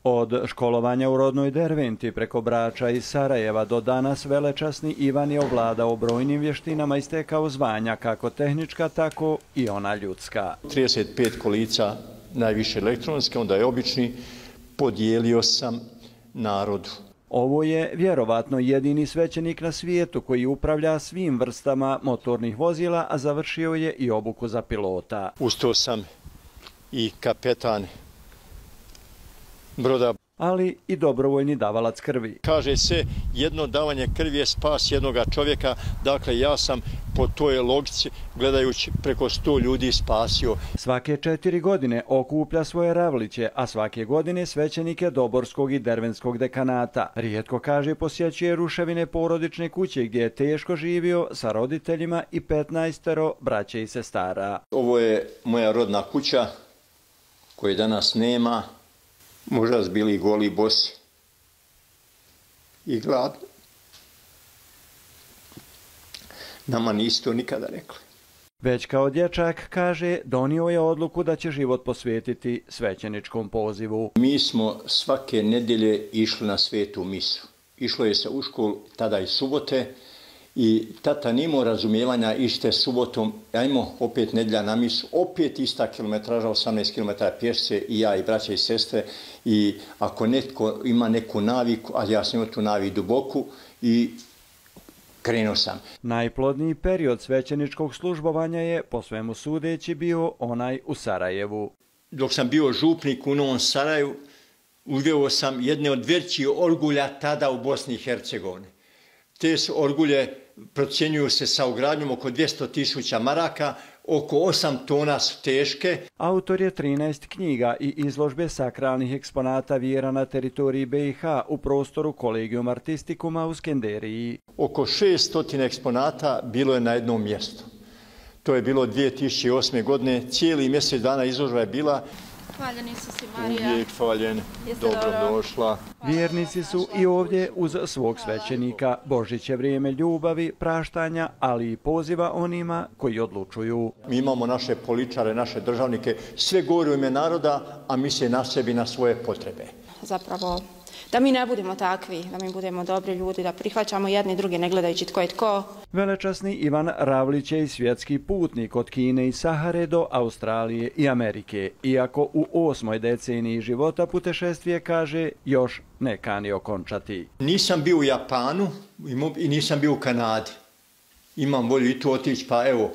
Od školovanja u rodnoj Derventi preko Brača i Sarajeva do danas velečasni Ivan je ovladao brojnim vještinama i stekao zvanja kako tehnička, tako i ona ljudska. 35 kolica, najviše elektronske, onda je obični, podijelio sam narodu. Ovo je vjerovatno jedini svećenik na svijetu koji upravlja svim vrstama motornih vozila, a završio je i obuku za pilota. Uz to sam i kapetan broda. Ali i dobrovoljni davalac krvi. Kaže se, jedno davanje krvi je spas jednoga čovjeka, dakle ja sam po toj logici, gledajući preko 100 ljudi, spasio. Svake 4 godine okuplja svoje ravliće, a svake godine svećenike Doborskog i Dervenskog dekanata. Rijetko, kaže, posjećuje ruševine porodične kuće gdje je teško živio sa roditeljima i 15 braće i sestara. Ovo je moja rodna kuća koje danas nema. Možda su bili goli, bosi i gladni. Nama nisu to nikada rekli. Već kao dječak, kaže, donio je odluku da će život posvetiti svećeničkom pozivu. Mi smo svake nedjelje išli na svetu misu. Išlo je se u školu tada i subote i tata nimao razumijevanja, ište subotom, ajmo opet nedjelja na misu, opet ista kilometraža, 18 km pješce i ja i braća i sestre, i ako netko ima neku naviku, ali ja sam imao tu naviku duboku i krenuo sam. Najplodniji period svećeničkog službovanja je, po svemu sudeći, bio onaj u Sarajevu. Dok sam bio župnik u Novom Sarajevu, uveo sam jedne od većih orgulja tada u Bosni i Hercegovini. Te orgulje procjenjuju se sa ugradnjom oko 200.000 maraka, oko 8 tona su teške. Autor je 13 knjiga i izložbe sakralnih eksponata vjera na teritoriji BiH u prostoru Collegium Artisticuma u Skenderiji. Oko 600 eksponata bilo je na jednom mjestu. To je bilo 2008. godine, cijeli mjesec dana izložba je bila. Hvaljen Isus i Marija. Uvijek hvaljen, dobro došla. Vjernici su i ovdje uz svog svećenika. Božić je vrijeme ljubavi, praštanja, ali i poziva onima koji odlučuju. Mi imamo naše političare, naše državnike, sve govori u ime naroda, a misle na sebi, na svoje potrebe. Zapravo, da mi ne budemo takvi, da mi budemo dobri ljudi, da prihvaćamo jedni drugi ne gledajući tko je tko. Velečasni Ivan Ravlić je i svjetski putnik od Kine i Sahare do Australije i Amerike. Iako u 8. deceniji života putešestvije, kaže, još ne kani okončati. Nisam bio u Japanu i nisam bio u Kanadi. Imam volju i tu otići, pa evo,